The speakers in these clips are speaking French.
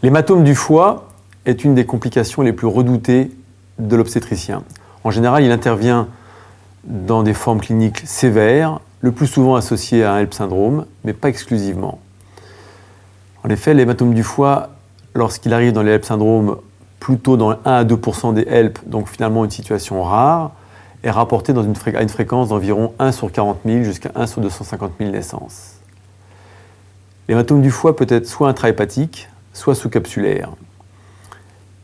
L'hématome du foie est une des complications les plus redoutées de l'obstétricien. En général, il intervient dans des formes cliniques sévères, le plus souvent associées à un HELLP syndrome, mais pas exclusivement. En effet, l'hématome du foie, lorsqu'il arrive dans les HELLP syndromes, plutôt dans 1 à 2% des HELP, donc finalement une situation rare, est rapporté à une fréquence d'environ 1 sur 40 000 jusqu'à 1 sur 250 000 naissances. L'hématome du foie peut être soit intrahépatique, soit sous-capsulaire.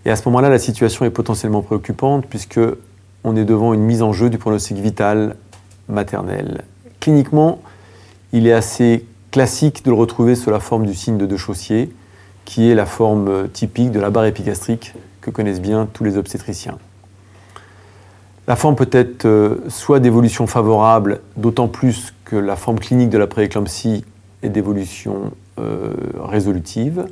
Et à ce moment-là, la situation est potentiellement préoccupante puisque on est devant une mise en jeu du pronostic vital maternel. Cliniquement, il est assez classique de le retrouver sous la forme du signe de De Chaussier, qui est la forme typique de la barre épigastrique que connaissent bien tous les obstétriciens. La forme peut être soit d'évolution favorable, d'autant plus que la forme clinique de la prééclampsie est d'évolution résolutive,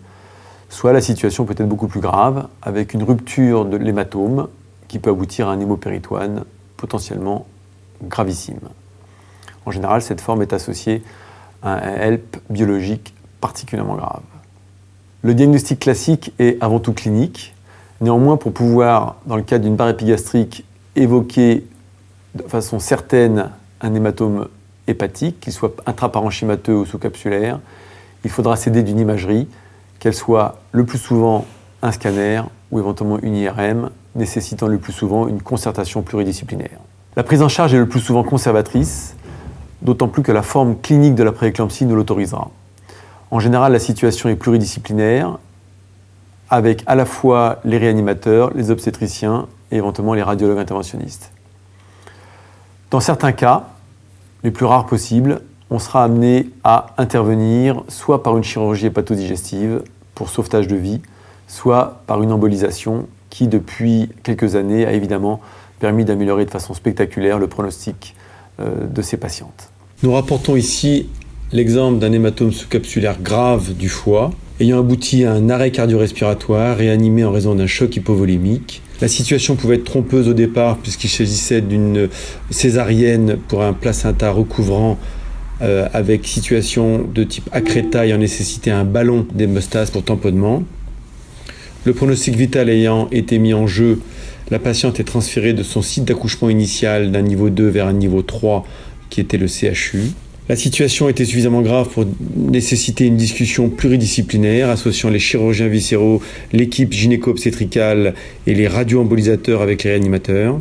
soit la situation peut être beaucoup plus grave, avec une rupture de l'hématome qui peut aboutir à un hémopéritoine potentiellement gravissime. En général, cette forme est associée à un HELP biologique particulièrement grave. Le diagnostic classique est avant tout clinique. Néanmoins, pour pouvoir, dans le cadre d'une barre épigastrique, évoquer de façon certaine un hématome hépatique, qu'il soit intraparenchymateux ou sous-capsulaire, il faudra s'aider d'une imagerie, qu'elle soit le plus souvent un scanner ou éventuellement une IRM, nécessitant le plus souvent une concertation pluridisciplinaire. La prise en charge est le plus souvent conservatrice, d'autant plus que la forme clinique de la prééclampsie nous l'autorisera. En général, la situation est pluridisciplinaire, avec à la fois les réanimateurs, les obstétriciens et éventuellement les radiologues interventionnistes. Dans certains cas, les plus rares possibles, on sera amené à intervenir soit par une chirurgie hépatodigestive pour sauvetage de vie, soit par une embolisation qui, depuis quelques années, a évidemment permis d'améliorer de façon spectaculaire le pronostic de ces patientes. Nous rapportons ici l'exemple d'un hématome sous-capsulaire grave du foie, ayant abouti à un arrêt cardio-respiratoire réanimé en raison d'un choc hypovolémique. La situation pouvait être trompeuse au départ puisqu'il s'agissait d'une césarienne pour un placenta recouvrant avec situation de type accreta ayant nécessité un ballon d'hémostase pour tamponnement. Le pronostic vital ayant été mis en jeu, la patiente est transférée de son site d'accouchement initial d'un niveau 2 vers un niveau 3 qui était le CHU. La situation était suffisamment grave pour nécessiter une discussion pluridisciplinaire associant les chirurgiens viscéraux, l'équipe gynéco-obstétricale et les radio-embolisateurs avec les réanimateurs.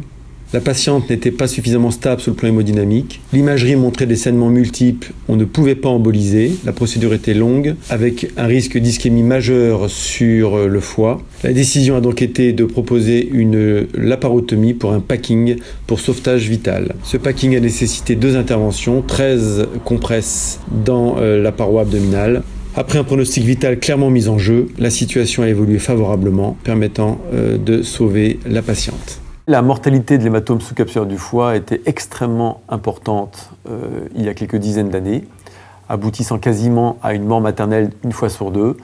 La patiente n'était pas suffisamment stable sur le plan hémodynamique. L'imagerie montrait des saignements multiples. On ne pouvait pas emboliser. La procédure était longue, avec un risque d'ischémie majeure sur le foie. La décision a donc été de proposer une laparotomie pour un packing pour sauvetage vital. Ce packing a nécessité 2 interventions, 13 compresses dans la paroi abdominale. Après un pronostic vital clairement mis en jeu, la situation a évolué favorablement, permettant de sauver la patiente. La mortalité de l'hématome sous-capsulaire du foie était extrêmement importante il y a quelques dizaines d'années, aboutissant quasiment à une mort maternelle une fois sur 2.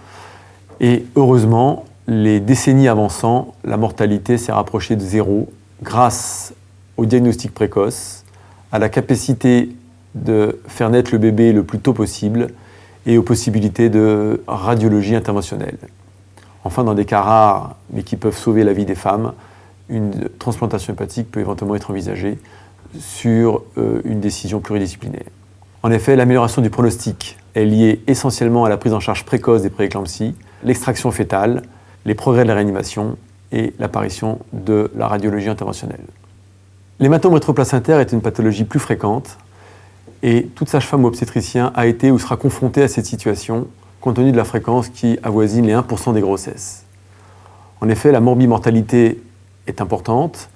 Et heureusement, les décennies avançant, la mortalité s'est rapprochée de 0 grâce au diagnostic précoce, à la capacité de faire naître le bébé le plus tôt possible et aux possibilités de radiologie interventionnelle. Enfin, dans des cas rares, mais qui peuvent sauver la vie des femmes, une transplantation hépatique peut éventuellement être envisagée sur une décision pluridisciplinaire. En effet, l'amélioration du pronostic est liée essentiellement à la prise en charge précoce des prééclampsies, l'extraction fœtale, les progrès de la réanimation et l'apparition de la radiologie interventionnelle. L'hématome rétroplacentaire est une pathologie plus fréquente et toute sage-femme ou obstétricien a été ou sera confronté à cette situation compte tenu de la fréquence qui avoisine les 1% des grossesses. En effet, la morbimortalité est importante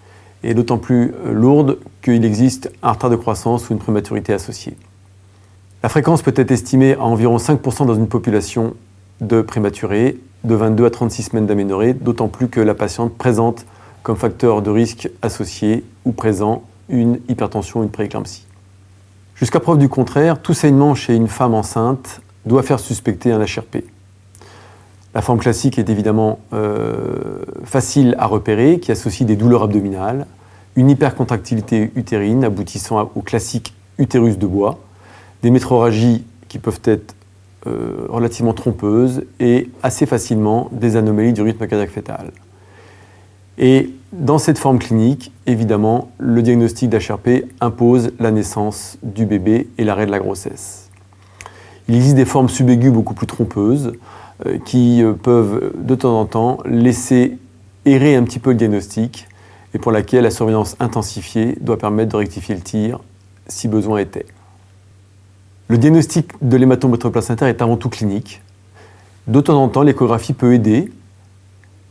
et d'autant plus lourde qu'il existe un retard de croissance ou une prématurité associée. La fréquence peut être estimée à environ 5% dans une population de prématurés, de 22 à 36 semaines d'aménorrhée, d'autant plus que la patiente présente comme facteur de risque associé ou présent une hypertension ou une prééclampsie. Jusqu'à preuve du contraire, tout saignement chez une femme enceinte doit faire suspecter un HRP. La forme classique est évidemment facile à repérer, qui associe des douleurs abdominales, une hypercontractilité utérine aboutissant au classique utérus de bois, des métrorragies qui peuvent être relativement trompeuses et assez facilement des anomalies du rythme cardiaque fœtal. Et dans cette forme clinique, évidemment, le diagnostic d'HRP impose la naissance du bébé et l'arrêt de la grossesse. Il existe des formes subaiguës beaucoup plus trompeuses qui peuvent de temps en temps laisser errer un petit peu le diagnostic et pour laquelle la surveillance intensifiée doit permettre de rectifier le tir si besoin était. Le diagnostic de l'hématome rétroplacentaire est avant tout clinique. De temps en temps, l'échographie peut aider.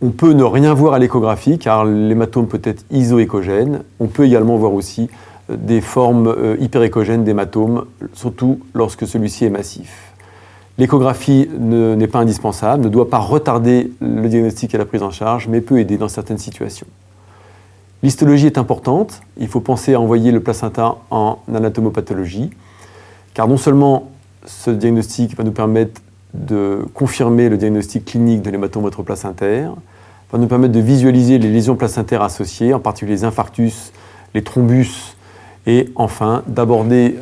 On peut ne rien voir à l'échographie car l'hématome peut être isoéchogène. On peut également voir aussi des formes hyperéchogènes d'hématome, surtout lorsque celui-ci est massif. L'échographie n'est pas indispensable, ne doit pas retarder le diagnostic et la prise en charge, mais peut aider dans certaines situations. L'histologie est importante. Il faut penser à envoyer le placenta en anatomopathologie, car non seulement ce diagnostic va nous permettre de confirmer le diagnostic clinique de l'hématome rétroplacentaire, va nous permettre de visualiser les lésions placentaires associées, en particulier les infarctus, les thrombus, et enfin d'aborder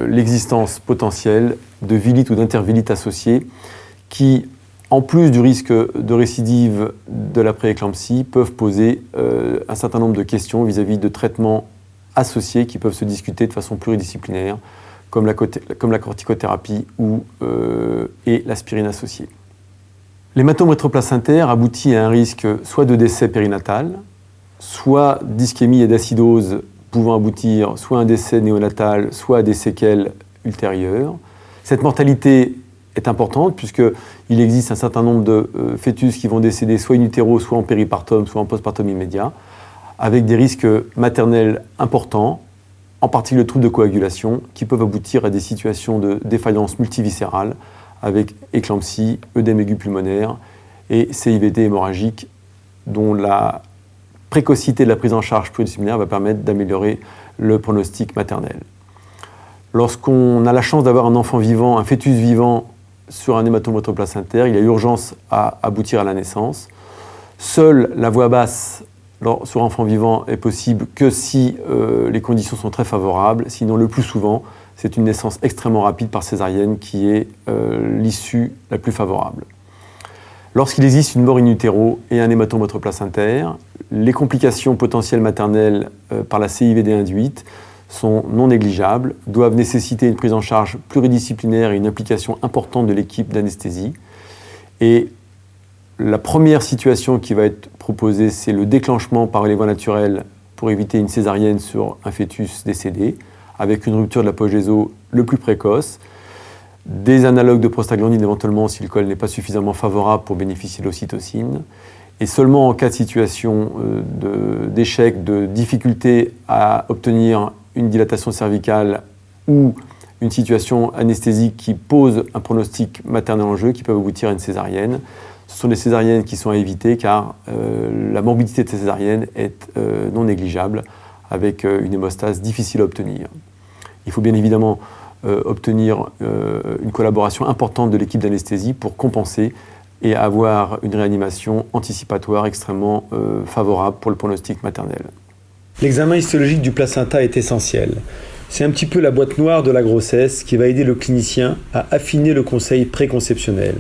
l'existence potentielle de vilite ou d'intervilite associées qui, en plus du risque de récidive de la prééclampsie, peuvent poser un certain nombre de questions vis-à-vis de traitements associés qui peuvent se discuter de façon pluridisciplinaire, comme la corticothérapie et l'aspirine associée. L'hématome rétroplacentaire aboutit à un risque soit de décès périnatal, soit d'ischémie et d'acidose pouvant aboutir soit à un décès néonatal, soit à des séquelles ultérieures. Cette mortalité est importante puisqu'il existe un certain nombre de fœtus qui vont décéder soit in utero, soit en péripartum, soit en postpartum immédiat, avec des risques maternels importants, en particulier le trouble de coagulation, qui peuvent aboutir à des situations de défaillance multiviscérale, avec éclampsie, œdème aigu pulmonaire et CIVD hémorragique, dont la précocité de la prise en charge pluridisciplinaire va permettre d'améliorer le pronostic maternel. Lorsqu'on a la chance d'avoir un enfant vivant, un fœtus vivant sur un hématome rétroplacentaire, il y a urgence à aboutir à la naissance. Seule la voie basse sur enfant vivant est possible que si les conditions sont très favorables. Sinon, le plus souvent, c'est une naissance extrêmement rapide par césarienne qui est l'issue la plus favorable. Lorsqu'il existe une mort in utero et un hématome rétroplacentaire, les complications potentielles maternelles par la CIVD induite sont non négligeables, doivent nécessiter une prise en charge pluridisciplinaire et une implication importante de l'équipe d'anesthésie. Et la première situation qui va être proposée, c'est le déclenchement par les voies naturelles pour éviter une césarienne sur un fœtus décédé, avec une rupture de l'apogéso le plus précoce, des analogues de prostaglandine éventuellement si le col n'est pas suffisamment favorable pour bénéficier de l'ocytocine, et seulement en cas de situation d'échec, de difficulté à obtenir une dilatation cervicale ou une situation anesthésique qui pose un pronostic maternel en jeu qui peut aboutir à une césarienne. Ce sont des césariennes qui sont à éviter car la morbidité de ces césariennes est non négligeable avec une hémostase difficile à obtenir. Il faut bien évidemment obtenir une collaboration importante de l'équipe d'anesthésie pour compenser et avoir une réanimation anticipatoire extrêmement favorable pour le pronostic maternel. L'examen histologique du placenta est essentiel. C'est un petit peu la boîte noire de la grossesse qui va aider le clinicien à affiner le conseil préconceptionnel.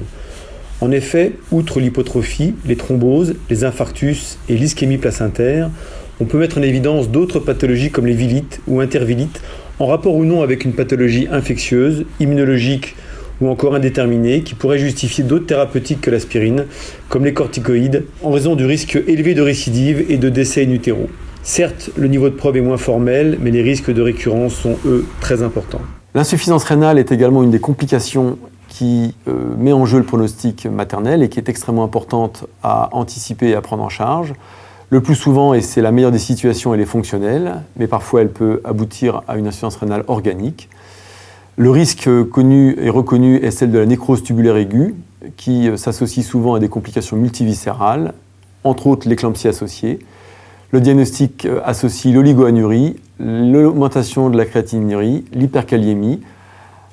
En effet, outre l'hypotrophie, les thromboses, les infarctus et l'ischémie placentaire, on peut mettre en évidence d'autres pathologies comme les vilites ou intervilites en rapport ou non avec une pathologie infectieuse, immunologique ou encore indéterminée qui pourrait justifier d'autres thérapeutiques que l'aspirine, comme les corticoïdes, en raison du risque élevé de récidive et de décès in utero. Certes, le niveau de preuve est moins formel, mais les risques de récurrence sont, eux, très importants. L'insuffisance rénale est également une des complications qui met en jeu le pronostic maternel et qui est extrêmement importante à anticiper et à prendre en charge. Le plus souvent, et c'est la meilleure des situations, elle est fonctionnelle, mais parfois elle peut aboutir à une insuffisance rénale organique. Le risque connu et reconnu est celle de la nécrose tubulaire aiguë, qui s'associe souvent à des complications multiviscérales, entre autres l'éclampsie associée. Le diagnostic associe l'oligoanurie, l'augmentation de la créatinurie, l'hyperkaliémie,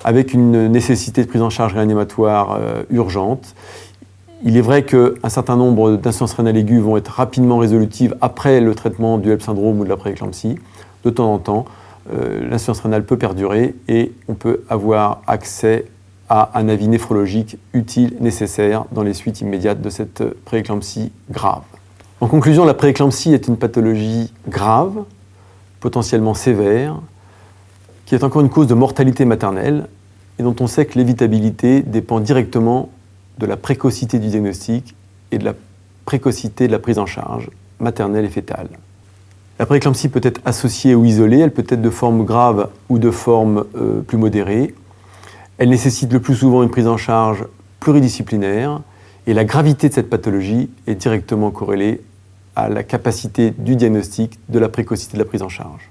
avec une nécessité de prise en charge réanimatoire urgente. Il est vrai qu'un certain nombre d'insuffisances rénales aiguës vont être rapidement résolutives après le traitement du HELLP syndrome ou de la prééclampsie. De temps en temps, l'insuffisance rénale peut perdurer et on peut avoir accès à un avis néphrologique utile, nécessaire dans les suites immédiates de cette prééclampsie grave. En conclusion, la prééclampsie est une pathologie grave, potentiellement sévère, qui est encore une cause de mortalité maternelle et dont on sait que l'évitabilité dépend directement de la précocité du diagnostic et de la précocité de la prise en charge maternelle et fétale. La prééclampsie peut être associée ou isolée, elle peut être de forme grave ou de forme plus modérée. Elle nécessite le plus souvent une prise en charge pluridisciplinaire et la gravité de cette pathologie est directement corrélée à la capacité du diagnostic, de la précocité de la prise en charge.